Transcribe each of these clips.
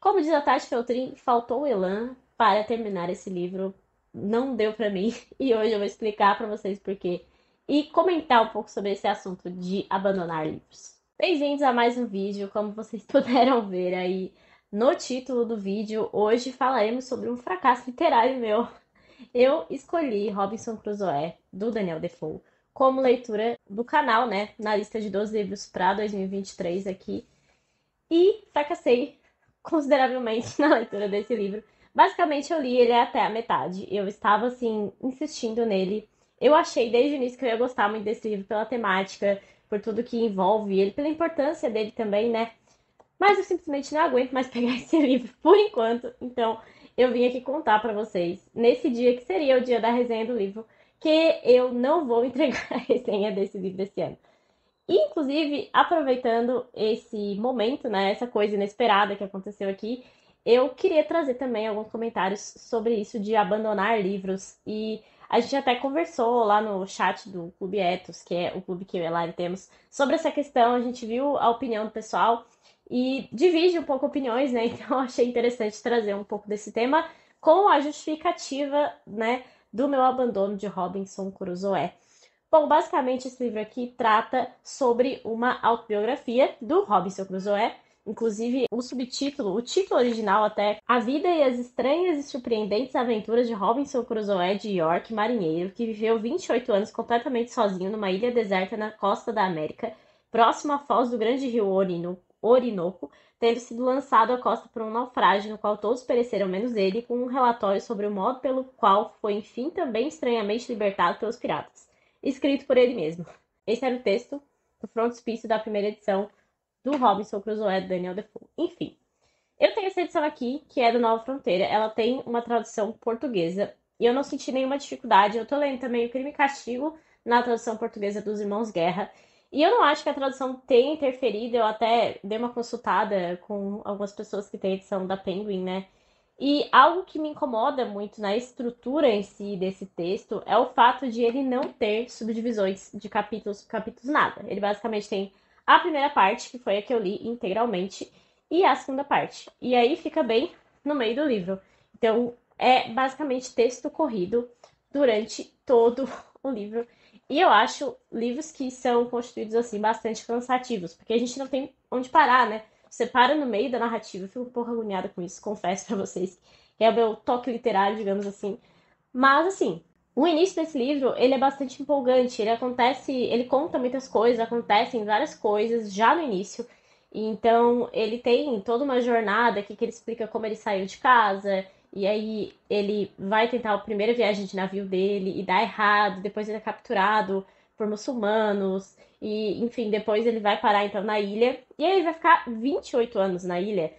Como diz a Tati Feltrin, faltou o elan para terminar esse livro. Não deu pra mim. E hoje eu vou explicar pra vocês por quê. E comentar um pouco sobre esse assunto de abandonar livros. Bem-vindos a mais um vídeo. Como vocês puderam ver aí no título do vídeo, hoje falaremos sobre um fracasso literário meu. Eu escolhi Robinson Crusoe, do Daniel Defoe, como leitura do canal, né? Na lista de 12 livros para 2023 aqui e fracassei consideravelmente na leitura desse livro. Basicamente, eu li ele até a metade. Eu estava, assim, insistindo nele. Eu achei desde o início que eu ia gostar muito desse livro pela temática, por tudo que envolve ele, pela importância dele também, né? Mas eu simplesmente não aguento mais pegar esse livro por enquanto. Então, eu vim aqui contar pra vocês, nesse dia que seria o dia da resenha do livro, que eu não vou entregar a resenha desse livro desse ano. Inclusive, aproveitando esse momento, né, essa coisa inesperada que aconteceu aqui, eu queria trazer também alguns comentários sobre isso de abandonar livros. E a gente até conversou lá no chat do Clube Etos, que é o clube que eu e a Lari temos, sobre essa questão. A gente viu a opinião do pessoal e divide um pouco opiniões, né? Então, eu achei interessante trazer um pouco desse tema com a justificativa, né, do meu abandono de Robinson Crusoe. Bom, basicamente esse livro aqui trata sobre uma autobiografia do Robinson Crusoe. Inclusive, o subtítulo, o título original até, A Vida e as Estranhas e Surpreendentes Aventuras de Robinson Crusoe de York, marinheiro, que viveu 28 anos completamente sozinho numa ilha deserta na costa da América, próximo à foz do grande rio Orinoco, tendo sido lançado à costa por um naufrágio no qual todos pereceram menos ele, com um relatório sobre o modo pelo qual foi enfim também estranhamente libertado pelos piratas, escrito por ele mesmo. Esse era o texto do frontispício da primeira edição do Robinson Crusoe, do Daniel Defoe. Enfim, eu tenho essa edição aqui, que é do Nova Fronteira. Ela tem uma tradução portuguesa e eu não senti nenhuma dificuldade. Eu tô lendo também o Crime e Castigo na tradução portuguesa dos Irmãos Guerra. E eu não acho que a tradução tenha interferido. Eu até dei uma consultada com algumas pessoas que têm a edição da Penguin, né? E algo que me incomoda muito na estrutura em si desse texto é o fato de ele não ter subdivisões de capítulos, capítulos nada. Ele basicamente tem a primeira parte, que foi a que eu li integralmente, e a segunda parte. E aí fica bem no meio do livro. Então, é basicamente texto corrido durante todo o livro. E eu acho livros que são constituídos assim bastante cansativos, porque a gente não tem onde parar, né? Você para no meio da narrativa, eu fico um pouco agoniada com isso, confesso pra vocês. Que é o meu toque literário, digamos assim. Mas, assim, o início desse livro, ele é bastante empolgante. Ele acontece, ele conta muitas coisas, acontecem várias coisas já no início. Então, ele tem toda uma jornada aqui que ele explica como ele saiu de casa. E aí, ele vai tentar a primeira viagem de navio dele e dá errado. Depois, ele é capturado por muçulmanos. E, enfim, depois ele vai parar então na ilha. E aí, ele vai ficar 28 anos na ilha.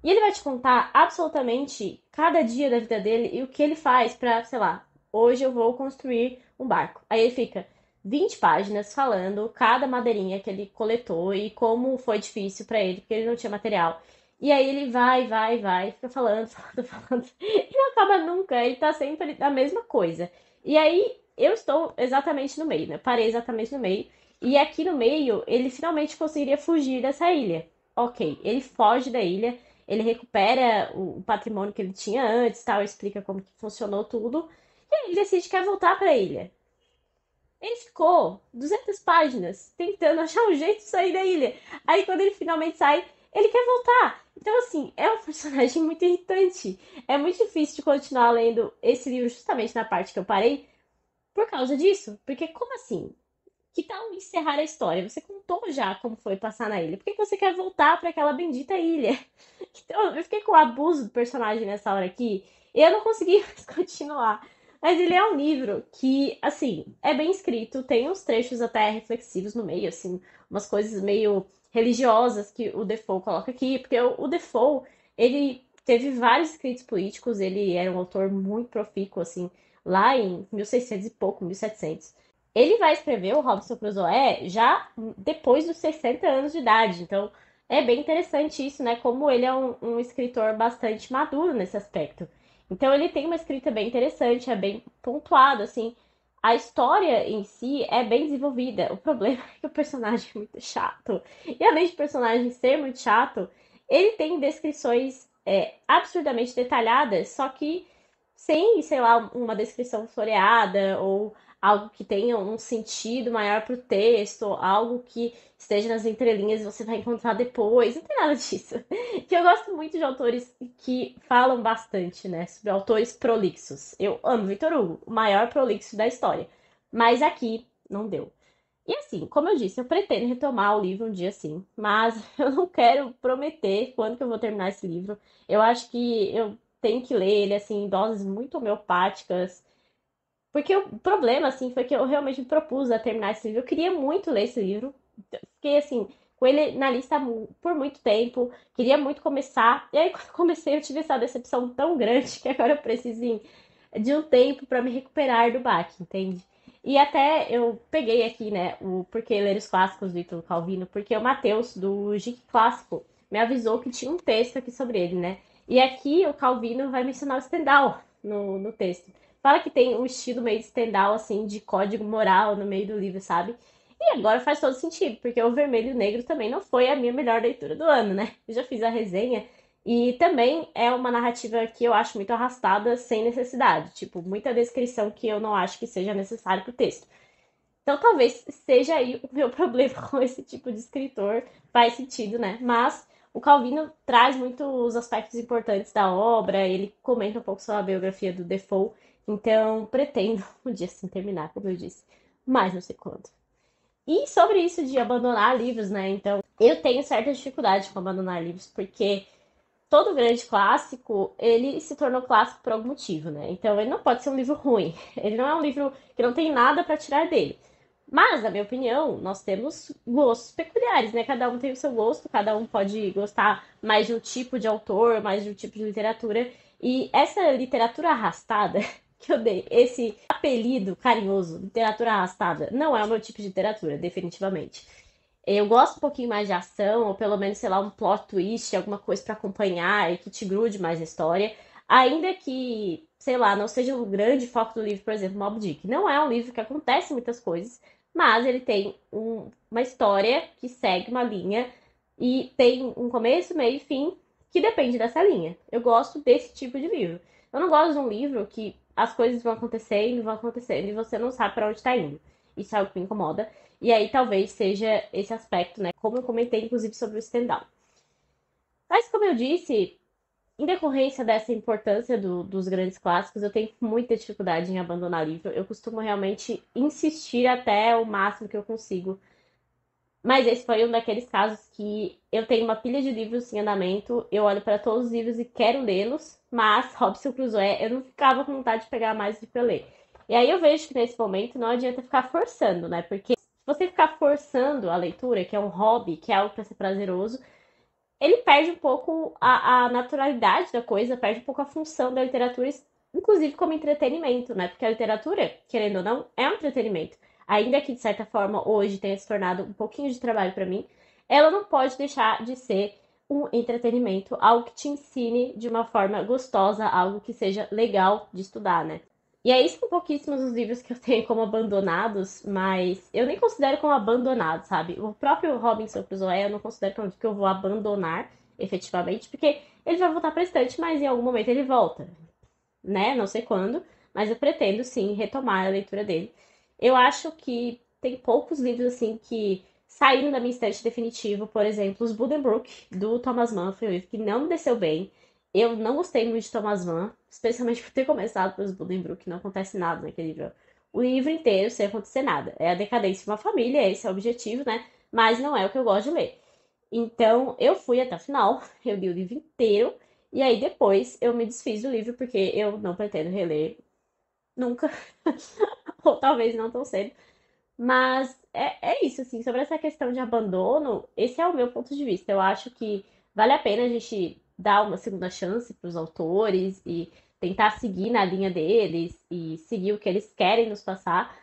E ele vai te contar absolutamente cada dia da vida dele e o que ele faz pra, sei lá, hoje eu vou construir um barco. Aí ele fica 20 páginas falando cada madeirinha que ele coletou e como foi difícil pra ele, porque ele não tinha material. E aí ele vai, fica falando, falando, falando. E não acaba nunca, ele tá sempre a mesma coisa. E aí eu estou exatamente no meio, né? Parei exatamente no meio. E aqui no meio, ele finalmente conseguiria fugir dessa ilha. Ok, ele foge da ilha, ele recupera o patrimônio que ele tinha antes, tal, explica como que funcionou tudo, e aí ele decide que quer voltar para a ilha. Ele ficou 200 páginas tentando achar um jeito de sair da ilha. Aí quando ele finalmente sai, ele quer voltar. Então, assim, é um personagem muito irritante. É muito difícil de continuar lendo esse livro justamente na parte que eu parei por causa disso. Porque como assim? Que tal encerrar a história? Você contou já como foi passar na ilha. Por que você quer voltar para aquela bendita ilha? Então, eu fiquei com o abuso do personagem nessa hora aqui e eu não consegui mais continuar. Mas ele é um livro que, assim, é bem escrito, tem uns trechos até reflexivos no meio, assim, umas coisas meio religiosas que o Defoe coloca aqui, porque o Defoe, ele teve vários escritos políticos, ele era um autor muito profícuo, assim, lá em 1600 e pouco, 1700. Ele vai escrever o Robinson Crusoe já depois dos 60 anos de idade. Então, é bem interessante isso, né? Como ele é um escritor bastante maduro nesse aspecto. Então, ele tem uma escrita bem interessante, é bem pontuado, assim. A história em si é bem desenvolvida. O problema é que o personagem é muito chato. E além de o personagem ser muito chato, ele tem descrições absurdamente detalhadas, só que sem, sei lá, uma descrição floreada ou algo que tenha um sentido maior para o texto, algo que esteja nas entrelinhas e você vai encontrar depois. Não tem nada disso. Que eu gosto muito de autores que falam bastante, né, sobre autores prolixos. Eu amo Victor Hugo, o maior prolixo da história. Mas aqui não deu. E assim, como eu disse, eu pretendo retomar o livro um dia sim, mas eu não quero prometer quando que eu vou terminar esse livro. Eu acho que eu tenho que ler ele assim em doses muito homeopáticas, porque o problema assim foi que eu realmente me propus a terminar esse livro. Eu queria muito ler esse livro. Fiquei assim, com ele na lista por muito tempo, queria muito começar. E aí quando eu comecei, eu tive essa decepção tão grande que agora eu preciso de um tempo para me recuperar do baque, entende? E até eu peguei aqui, né, o Porquê Ler os Clássicos do Ítalo Calvino, porque o Matheus, do Geek Clássico, me avisou que tinha um texto aqui sobre ele, né? E aqui o Calvino vai mencionar o Stendhal no texto. Fala que tem um estilo meio de Stendhal, assim, de código moral no meio do livro, sabe? E agora faz todo sentido, porque o Vermelho e o Negro também não foi a minha melhor leitura do ano, né? Eu já fiz a resenha e também é uma narrativa que eu acho muito arrastada sem necessidade. Tipo, muita descrição que eu não acho que seja necessário pro texto. Então talvez seja aí o meu problema com esse tipo de escritor. Faz sentido, né? Mas o Calvino traz muitos aspectos importantes da obra, ele comenta um pouco sobre a biografia do Defoe. Então pretendo um dia sim terminar, como eu disse. Mas não sei quando. E sobre isso de abandonar livros, né? Então, eu tenho certa dificuldade com abandonar livros, porque todo grande clássico, ele se tornou clássico por algum motivo, né? Então ele não pode ser um livro ruim. Ele não é um livro que não tem nada para tirar dele. Mas, na minha opinião, nós temos gostos peculiares, né? Cada um tem o seu gosto, cada um pode gostar mais de um tipo de autor, mais de um tipo de literatura. E essa literatura arrastada, que eu dei, esse apelido carinhoso, literatura arrastada, não é o meu tipo de literatura, definitivamente. Eu gosto um pouquinho mais de ação, ou pelo menos, sei lá, um plot twist, alguma coisa pra acompanhar e que te grude mais a história. Ainda que, sei lá, não seja o grande foco do livro, por exemplo, Moby Dick. Não é um livro que acontece muitas coisas, mas ele tem uma história que segue uma linha e tem um começo, meio e fim que depende dessa linha. Eu gosto desse tipo de livro. Eu não gosto de um livro que as coisas vão acontecendo e você não sabe para onde está indo. Isso é algo que me incomoda. E aí talvez seja esse aspecto, né? Como eu comentei, inclusive, sobre o stand-up. Mas como eu disse, em decorrência dessa importância dos grandes clássicos, eu tenho muita dificuldade em abandonar livro. Eu costumo realmente insistir até o máximo que eu consigo. Mas esse foi um daqueles casos que eu tenho uma pilha de livros em andamento, eu olho para todos os livros e quero lê-los, mas Robson Crusoe eu não ficava com vontade de pegar mais de pra ler. E aí eu vejo que nesse momento não adianta ficar forçando, né? Porque se você ficar forçando a leitura, que é um hobby, que é algo para ser prazeroso, ele perde um pouco a naturalidade da coisa, perde um pouco a função da literatura, inclusive como entretenimento, né? Porque a literatura, querendo ou não, é um entretenimento. Ainda que, de certa forma, hoje tenha se tornado um pouquinho de trabalho para mim, ela não pode deixar de ser um entretenimento, algo que te ensine de uma forma gostosa, algo que seja legal de estudar, né? E aí são pouquíssimos os livros que eu tenho como abandonados, mas eu nem considero como abandonado, sabe? O próprio Robinson Crusoe eu não considero que é um livro que eu vou abandonar efetivamente, porque ele vai voltar para a estante, mas em algum momento ele volta, né? Não sei quando, mas eu pretendo sim retomar a leitura dele. Eu acho que tem poucos livros assim que saíram da minha estante definitivo, por exemplo, os Buddenbrook do Thomas Mann, foi um livro que não me desceu bem. Eu não gostei muito de Thomas Mann, especialmente por ter começado pelos Buddenbrook, não acontece nada naquele livro. O livro inteiro sem acontecer nada. É a decadência de uma família, esse é o objetivo, né? Mas não é o que eu gosto de ler. Então, eu fui até o final, eu li o livro inteiro, e aí depois eu me desfiz do livro, porque eu não pretendo reler nunca, ou talvez não tão cedo. Mas é isso, assim, sobre essa questão de abandono, esse é o meu ponto de vista. Eu acho que vale a pena a gente dar uma segunda chance para os autores e tentar seguir na linha deles e seguir o que eles querem nos passar,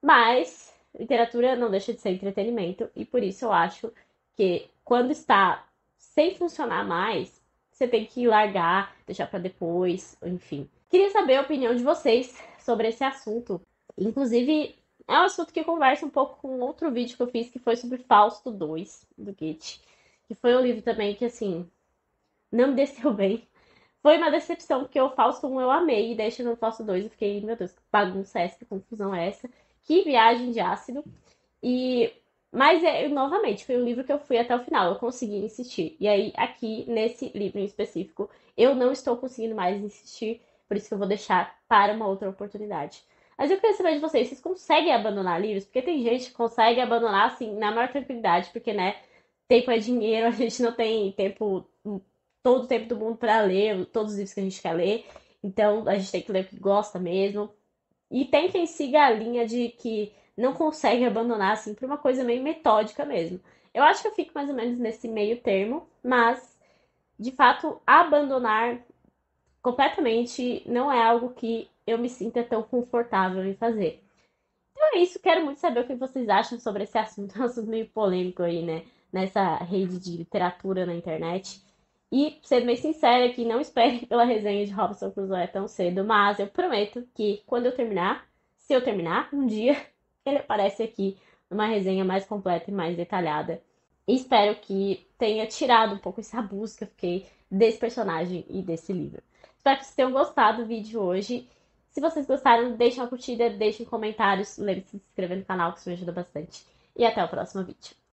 mas literatura não deixa de ser entretenimento e por isso eu acho que quando está sem funcionar mais, você tem que largar, deixar para depois, enfim. Queria saber a opinião de vocês sobre esse assunto. Inclusive, é um assunto que conversa um pouco com outro vídeo que eu fiz, que foi sobre Fausto 2, do Goethe. Que foi um livro também que, assim, não me desceu bem. Foi uma decepção, porque o Fausto 1 eu amei, e daí chegou no Fausto 2 eu fiquei, meu Deus, que bagunça é essa, que confusão é essa? Que viagem de ácido. E mas novamente foi um livro que eu fui até o final, eu consegui insistir. E aí aqui nesse livro em específico, eu não estou conseguindo mais insistir, por isso que eu vou deixar para uma outra oportunidade. Mas eu queria saber de vocês, vocês conseguem abandonar livros? Porque tem gente que consegue abandonar assim na maior tranquilidade, porque né, tempo é dinheiro, a gente não tem tempo todo o tempo do mundo para ler todos os livros que a gente quer ler. Então a gente tem que ler o que gosta mesmo. E tem quem siga a linha de que não consegue abandonar, assim, por uma coisa meio metódica mesmo. Eu acho que eu fico mais ou menos nesse meio termo, mas, de fato, abandonar completamente não é algo que eu me sinta tão confortável em fazer. Então é isso, quero muito saber o que vocês acham sobre esse assunto, é um assunto meio polêmico aí, né? Nessa rede de literatura na internet. E, sendo bem sincera, que não espere pela resenha de Robinson Crusoe tão cedo, mas eu prometo que quando eu terminar, se eu terminar, um dia, ele aparece aqui numa resenha mais completa e mais detalhada. E espero que tenha tirado um pouco esse abuso que eu fiquei desse personagem e desse livro. Espero que vocês tenham gostado do vídeo hoje. Se vocês gostaram, deixem uma curtida, deixem comentários, lembre-se de se inscrever no canal, que isso me ajuda bastante. E até o próximo vídeo.